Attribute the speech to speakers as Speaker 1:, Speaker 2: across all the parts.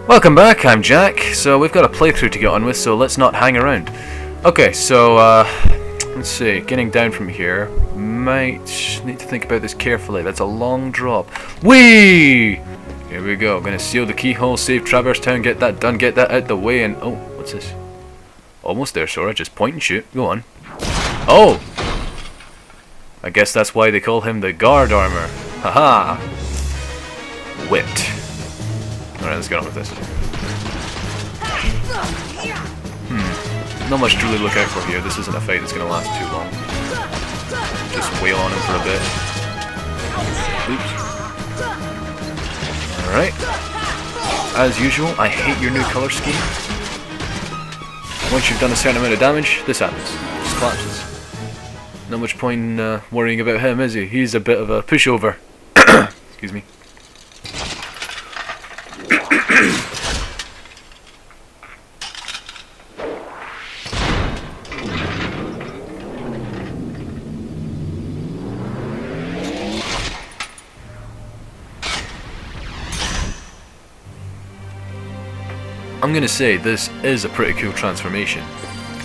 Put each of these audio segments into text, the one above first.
Speaker 1: Welcome back, I'm Jack. So we've got a playthrough to get on with, so let's not hang around. Okay, so let's see, getting down from here, might need to think about this carefully. That's a long drop. Whee! Here we go, gonna seal the keyhole, save Traverse Town, get that done, get that out the way, and oh, what's this? Almost there, Sora, just point and shoot, go on. Oh! I guess that's why they call him the guard armor. Haha! Whipped. Alright, let's get on with this. Not much to really look out for here. This isn't a fight that's going to last too long. Just wail on him for a bit. Oops. Alright. As usual, I hate your new colour scheme. Once you've done a certain amount of damage, this happens. Just collapses. Not much point in worrying about him, is he? He's a bit of a pushover. Excuse me. I'm gonna say this is a pretty cool transformation.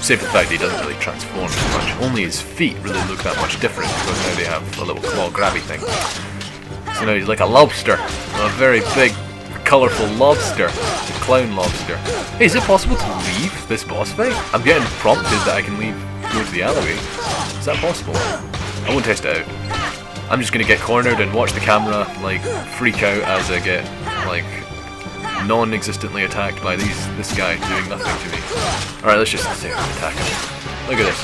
Speaker 1: Save for the fact that he doesn't really transform too much. Only his feet really look that much different because now they have a little claw grabby thing. So now he's like a lobster. A very big, colourful lobster. A clown lobster. Hey, is it possible to leave this boss fight? I'm getting prompted that I can leave, go to the alleyway. Is that possible? I won't test it out. I'm just gonna get cornered and watch the camera like freak out as I get like non-existently attacked by this guy doing nothing to me. Alright, let's just attack him. Look at this.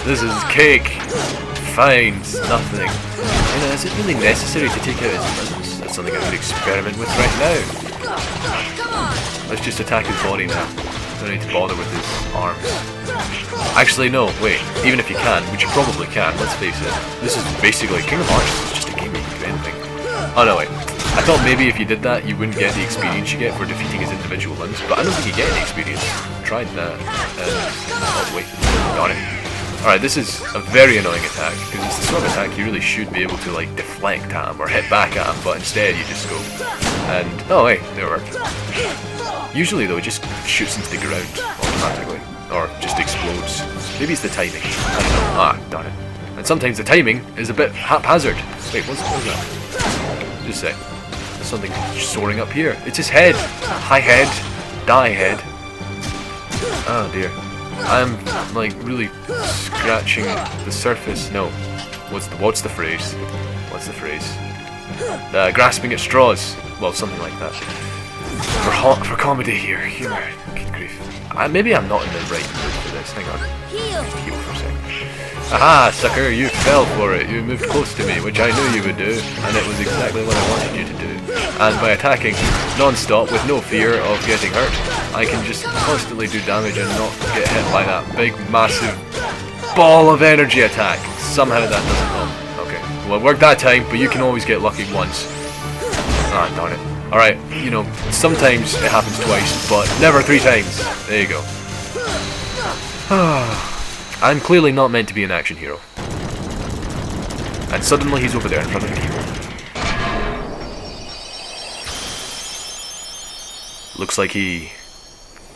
Speaker 1: This is cake. Fine, nothing. You know, is it really necessary to take out his limbs? That's something I could experiment with right now. Let's just attack his body now. Don't need to bother with his arms. Actually, no, wait. Even if you can, which you probably can, let's face it. This is basically Kingdom Hearts. It's just a game where you can do anything. Oh no, wait. I thought maybe if you did that, you wouldn't get the experience you get for defeating his individual limbs, but I don't think you get any experience. Tried that, and oh wait, got it. Alright, this is a very annoying attack, because it's the sort of attack you really should be able to like deflect at him or hit back at him, but instead you just go and oh hey, there it worked. Usually though, it just shoots into the ground automatically, or just explodes. Maybe it's the timing. I don't know. Ah, darn it. And sometimes the timing is a bit haphazard. Wait, what's that? Just a sec. Something soaring up here. It's his head. Hi head. Die head. Oh dear. I'm like really scratching the surface. No. What's the phrase? What's the phrase? Grasping at straws. Well, something like that. For comedy here. Humor. Good grief. Maybe I'm not in the right mood for this. Hang on. Heal for a second. Aha, sucker, you fell for it. You moved close to me, which I knew you would do, and it was exactly what I wanted you to do. And by attacking non-stop with no fear of getting hurt, I can just constantly do damage and not get hit by that big, massive ball of energy attack. Somehow that doesn't help. Okay, well it worked that time, but you can always get lucky once. Ah, darn it. Alright, you know, sometimes it happens twice, but never 3 times. There you go. I'm clearly not meant to be an action hero. And suddenly he's over there in front of the keyboard. Looks like he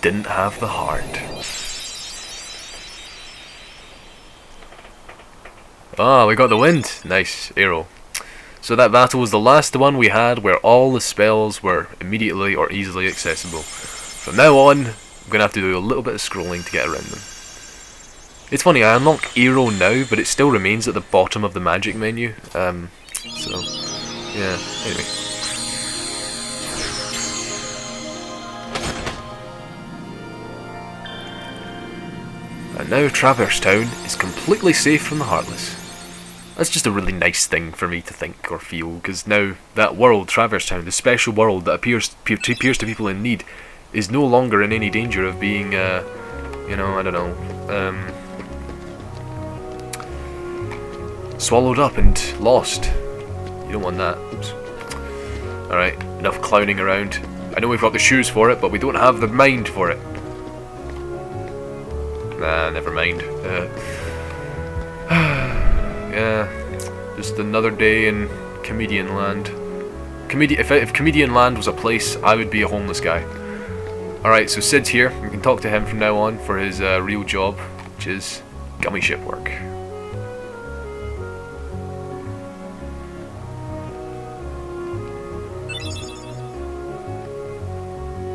Speaker 1: didn't have the heart. Ah, we got the wind. Nice, arrow. So that battle was the last one we had where all the spells were immediately or easily accessible. From now on, I'm going to have to do a little bit of scrolling to get around them. It's funny, I unlock arrow now, but it still remains at the bottom of the magic menu. So, yeah, anyway. And now Traverse Town is completely safe from the Heartless. That's just a really nice thing for me to think or feel, because now that world, Traverse Town, the special world that appears to people in need, is no longer in any danger of being, you know, I don't know, swallowed up and lost. You don't want that. Oops. Alright, enough clowning around. I know we've got the shoes for it, but we don't have the mind for it. Nah, never mind. Yeah, just another day in comedian land. If Comedian Land was a place, I would be a homeless guy. Alright, so Sid's here. We can talk to him from now on for his real job, which is gummy ship work.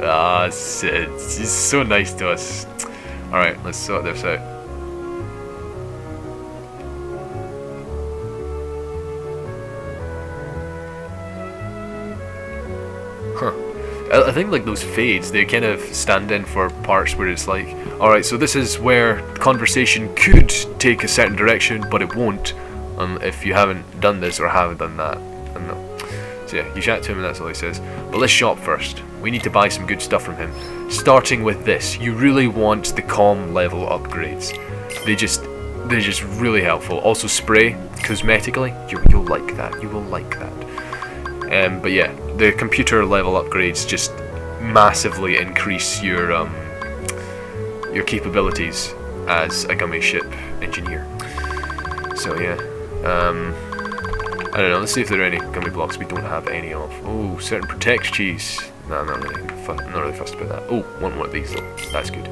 Speaker 1: Ah, Sid. He's so nice to us. Alright, let's sort this out. Huh. I think like those fades, they kind of stand in for parts where it's like, alright, so this is where conversation could take a certain direction, but it won't if you haven't done this or haven't done that. I don't know. So yeah, you chat to him and that's all he says. But let's shop first. We need to buy some good stuff from him. Starting with this, you really want the comm level upgrades. They're just really helpful. Also spray, cosmetically, you'll like that. You will like that. But yeah, the computer level upgrades just massively increase your capabilities as a gummy ship engineer. So yeah, I don't know, let's see if there are any gummy blocks we don't have any of. Oh, certain protect cheese. No, I'm not really fussed about that. Oh, want one of these though. That's good.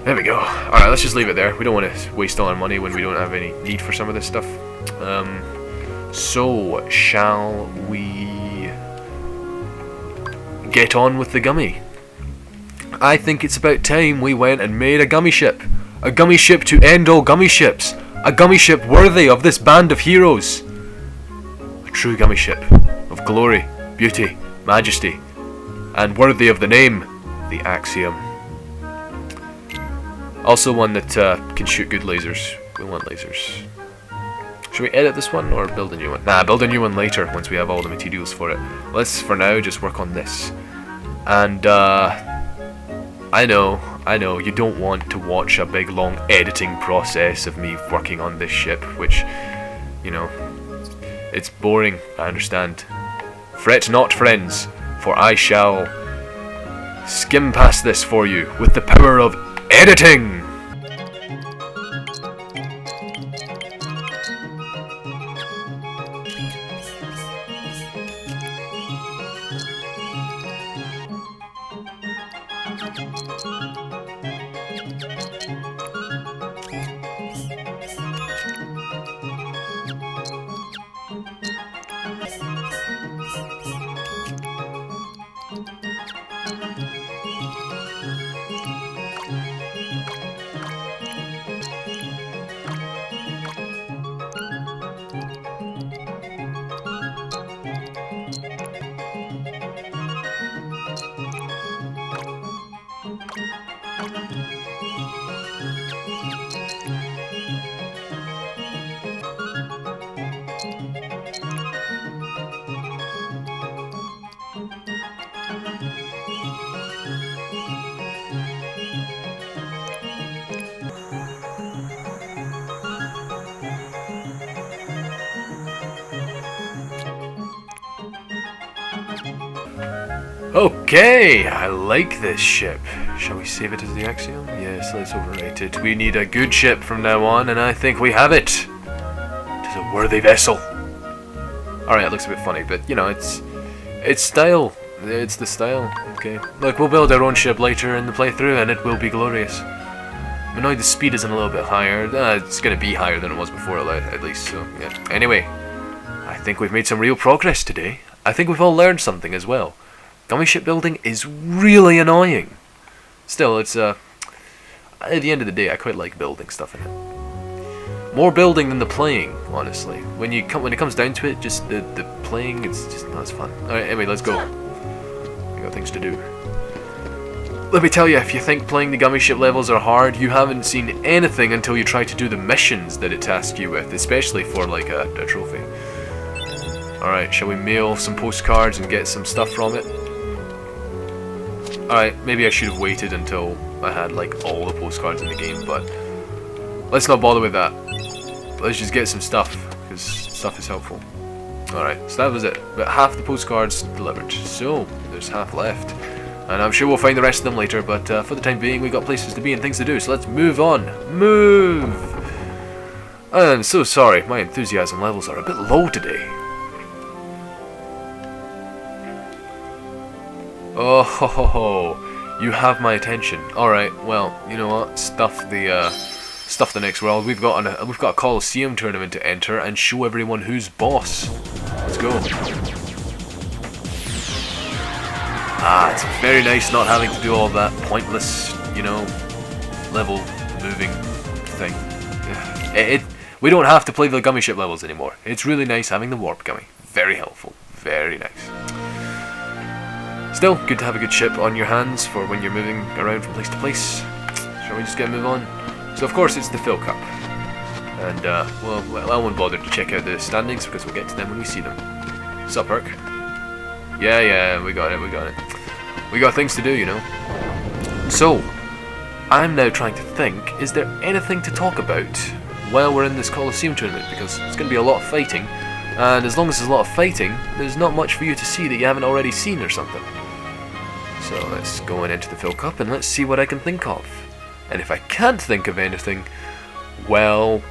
Speaker 1: There we go. Alright, let's just leave it there. We don't want to waste all our money when we don't have any need for some of this stuff. So, shall we get on with the gummy? I think it's about time we went and made a gummy ship. A gummy ship to end all gummy ships. A gummy ship worthy of this band of heroes. A true gummy ship of glory, beauty, majesty, and worthy of the name, the Axiom. Also one that can shoot good lasers. We want lasers. Should we edit this one or build a new one? Nah, build a new one later once we have all the materials for it. Let's, for now, just work on this. And, I know, you don't want to watch a big long editing process of me working on this ship, which, you know, it's boring, I understand. Fret not, friends, for I shall skim past this for you with the power of editing! Okay, I like this ship. Shall we save it as the Axiom? Yes, let's overwrite it. We need a good ship from now on, and I think we have it. It is a worthy vessel. Alright, it looks a bit funny, but you know, it's style. It's the style. Okay. Look, we'll build our own ship later in the playthrough, and it will be glorious. I'm annoyed the speed isn't a little bit higher. It's going to be higher than it was before, at least, so yeah. Anyway, I think we've made some real progress today. I think we've all learned something as well. Gummy ship building is really annoying. Still, it's at the end of the day, I quite like building stuff in it. More building than the playing, honestly. When it comes down to it, just the playing, it's just not as fun. Alright, anyway, let's go. We got things to do. Let me tell you, if you think playing the gummy ship levels are hard, you haven't seen anything until you try to do the missions that it tasks you with, especially for like a trophy. Alright, shall we mail some postcards and get some stuff from it? Alright, maybe I should have waited until I had like all the postcards in the game, but let's not bother with that. Let's just get some stuff, because stuff is helpful. Alright, so that was it. About half the postcards delivered, so there's half left. And I'm sure we'll find the rest of them later, but for the time being, we've got places to be and things to do, so let's move on. Move! I'm so sorry, my enthusiasm levels are a bit low today. Oh ho ho ho! You have my attention. All right. Well, you know what? Stuff the next world. We've got a Colosseum Tournament to enter and show everyone who's boss. Let's go. Ah, it's very nice not having to do all that pointless, you know, level moving thing. We don't have to play the Gummi ship levels anymore. It's really nice having the warp Gummi. Very helpful. Very nice. Still, good to have a good ship on your hands for when you're moving around from place to place. Shall we just get a move on? So of course it's the Phil Cup. And, well, I won't bother to check out the standings because we'll get to them when we see them. Sup, Herc? Yeah, we got it. We got things to do, you know. So, I'm now trying to think, is there anything to talk about while we're in this Colosseum Tournament? Because it's going to be a lot of fighting, and as long as there's a lot of fighting, there's not much for you to see that you haven't already seen or something. So let's go into the Phil Cup and let's see what I can think of. And if I can't think of anything, well,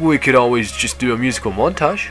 Speaker 1: we could always just do a musical montage.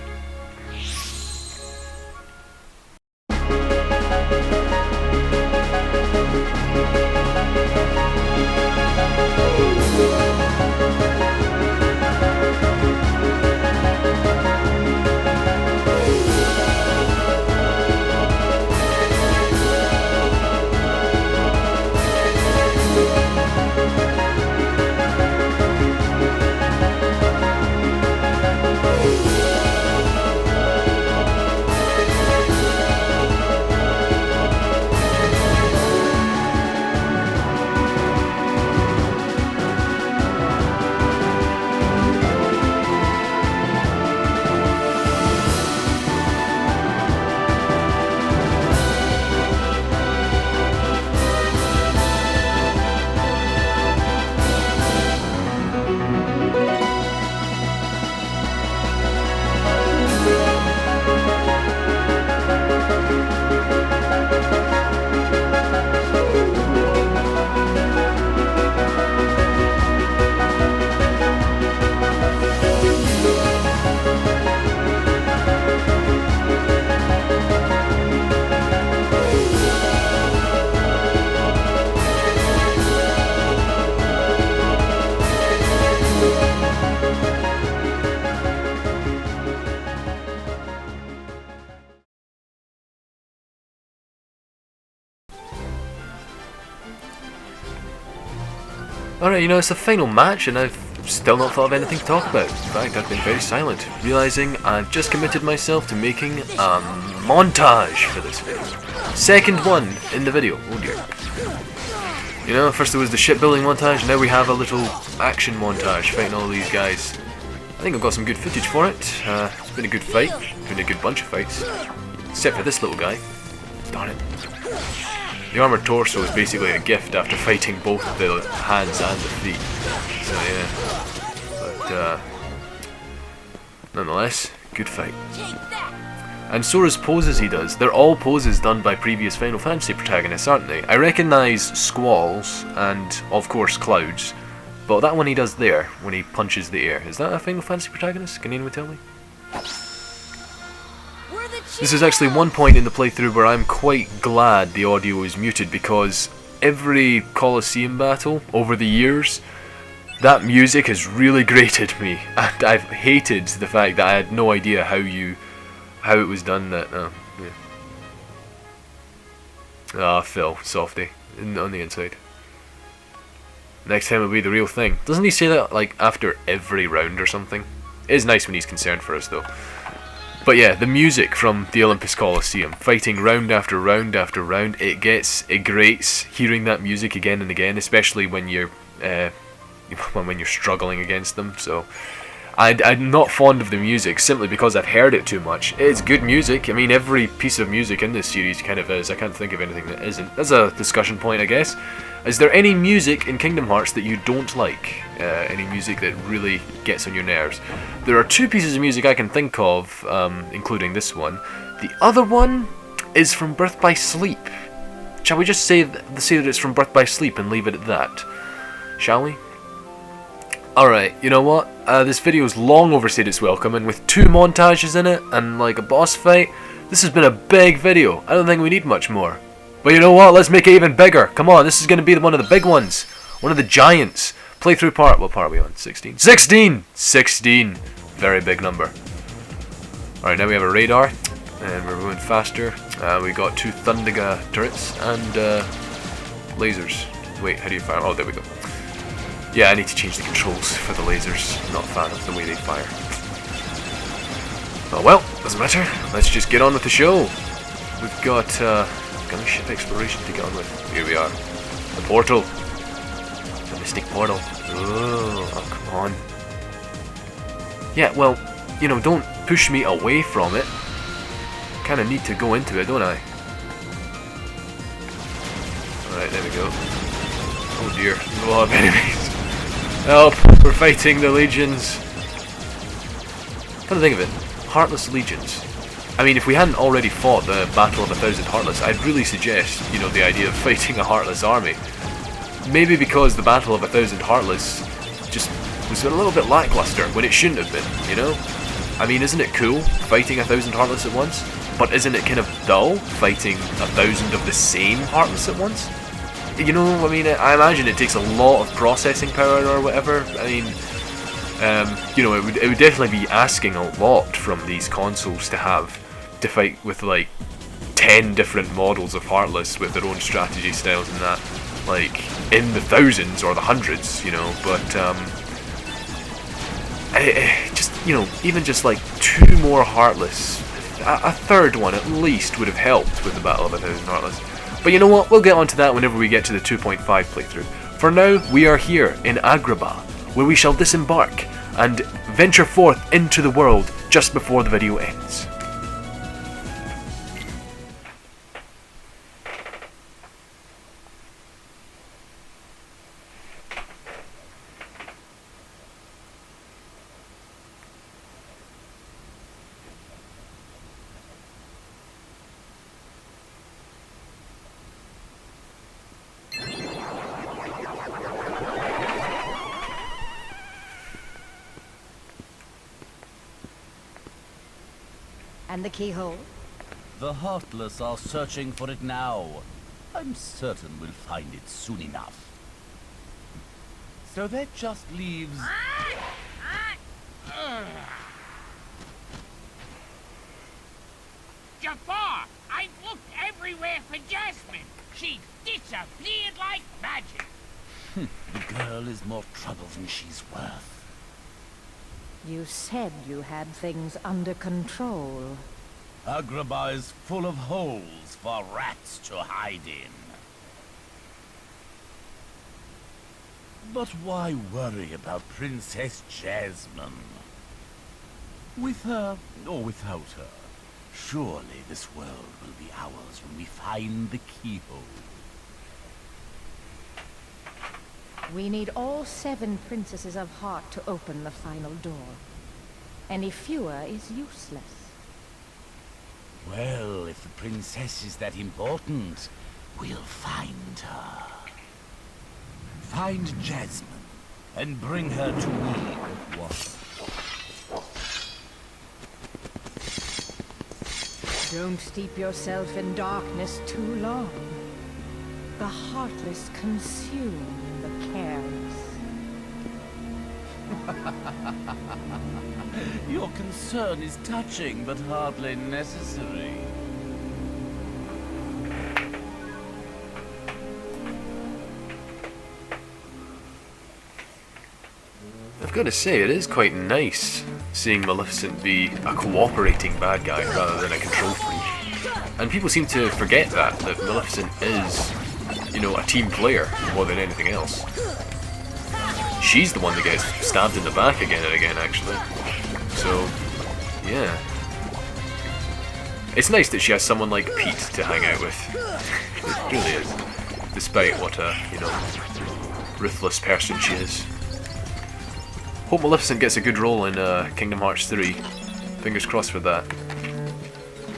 Speaker 1: Alright, you know, it's the final match and I've still not thought of anything to talk about. In fact, I've been very silent, realising I've just committed myself to making a montage for this video. Second one in the video, oh dear. You know, first there was the shipbuilding montage, now we have a little action montage fighting all these guys. I think I've got some good footage for it. It's been a good fight, been a good bunch of fights. Except for this little guy. Darn it. The armoured torso is basically a gift after fighting both the hands and the feet. So yeah. But nonetheless, good fight. And Sora's poses he does, they're all poses done by previous Final Fantasy protagonists, aren't they? I recognise Squalls and, of course, Clouds, but that one he does there, when he punches the air. Is that a Final Fantasy protagonist? Can anyone tell me? This is actually one point in the playthrough where I'm quite glad the audio is muted, because every Colosseum battle over the years, that music has really grated me, and I've hated the fact that I had no idea how it was done. That yeah. Ah, Phil, softy, on the inside. Next time it'll be the real thing. Doesn't he say that like after every round or something? It is nice when he's concerned for us though. But yeah, the music from the Olympus Colosseum, fighting round after round after round, it grates hearing that music again and again, especially when you're struggling against them. So I'm not fond of the music simply because I've heard it too much. It's good music. I mean, every piece of music in this series kind of is. I can't think of anything that isn't. That's a discussion point, I guess. Is there any music in Kingdom Hearts that you don't like? Any music that really gets on your nerves? There are two pieces of music I can think of, including this one. The other one is from Birth by Sleep. Shall we just say that it's from Birth by Sleep and leave it at that? Shall we? Alright, you know what? This video's long overstayed its welcome, and with 2 montages in it and like a boss fight, this has been a big video. I don't think we need much more. But you know what? Let's make it even bigger. Come on, this is going to be one of the big ones. One of the giants. Playthrough part. What part are we on? 16? 16! 16! Very big number. Alright, now we have a radar. And we're moving faster. We got 2 Thundiga turrets and lasers. Wait, how do you fire? Oh, there we go. Yeah, I need to change the controls for the lasers. I'm not a fan of the way they fire. Oh well, doesn't matter. Let's just get on with the show. We've got Gummi ship exploration to get on with. Here we are. The portal. The mystic portal. Oh, come on. Yeah, well, you know, don't push me away from it. Kind of need to go into it, don't I? Alright, there we go. Oh dear, there's a lot of enemies. Help! We're fighting the legions. Come to think of it, Heartless legions. I mean, if we hadn't already fought the Battle of 1,000 Heartless, I'd really suggest, you know, the idea of fighting a Heartless army. Maybe because the Battle of 1,000 Heartless just was a little bit lackluster when it shouldn't have been, you know? I mean, isn't it cool fighting 1,000 Heartless at once? But isn't it kind of dull fighting 1,000 of the same Heartless at once? You know, I mean, I imagine it takes a lot of processing power or whatever. I mean, you know, it would definitely be asking a lot from these consoles to have to fight with like 10 different models of Heartless with their own strategy styles and that, like in the thousands or the hundreds, you know. But just, you know, even just like 2 more Heartless, a third one at least would have helped with the Battle of 1,000 Heartless. But you know what, we'll get onto that whenever we get to the 2.5 playthrough. For now, we are here in Agrabah, where we shall disembark and venture forth into the world just before the video ends.
Speaker 2: And the keyhole?
Speaker 3: The Heartless are searching for it now. I'm certain we'll find it soon enough. So that just leaves...
Speaker 4: Jafar! I've looked everywhere for Jasmine. She disappeared like magic.
Speaker 3: The girl is more trouble than she's worth.
Speaker 2: You said you had things under control.
Speaker 3: Agrabah is full of holes for rats to hide in. But why worry about Princess Jasmine? With her or without her, surely this world will be ours when we find the keyhole.
Speaker 2: We need all 7 princesses of heart to open the final door. Any fewer is useless.
Speaker 3: Well, if the princess is that important, we'll find her. Find Jasmine and bring her to me at once.
Speaker 2: Don't steep yourself in darkness too long. The heartless consume the careless.
Speaker 3: Your concern is touching, but hardly necessary.
Speaker 1: I've got to say, it is quite nice seeing Maleficent be a cooperating bad guy rather than a control freak. And people seem to forget that Maleficent is, you know, a team player more than anything else. She's the one that gets stabbed in the back again and again, actually. So, yeah. It's nice that she has someone like Pete to hang out with. It really is. Despite what a, you know, ruthless person she is. Hope Maleficent gets a good role in Kingdom Hearts 3. Fingers crossed for that.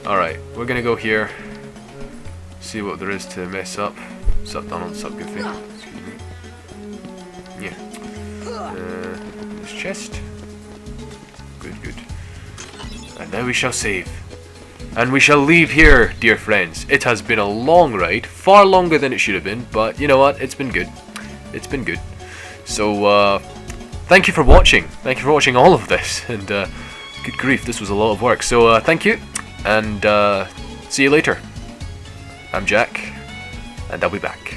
Speaker 1: Alright, we're gonna go here. See what there is to mess up. Sup Donald, sup Goofy. Excuse me. Yeah. This chest. Good, good. And now we shall save. And we shall leave here, dear friends. It has been a long ride, far longer than it should have been, but you know what? It's been good. It's been good. So, thank you for watching. Thank you for watching all of this. And, good grief, this was a lot of work. So, thank you, and see you later. I'm Jack, and I'll be back.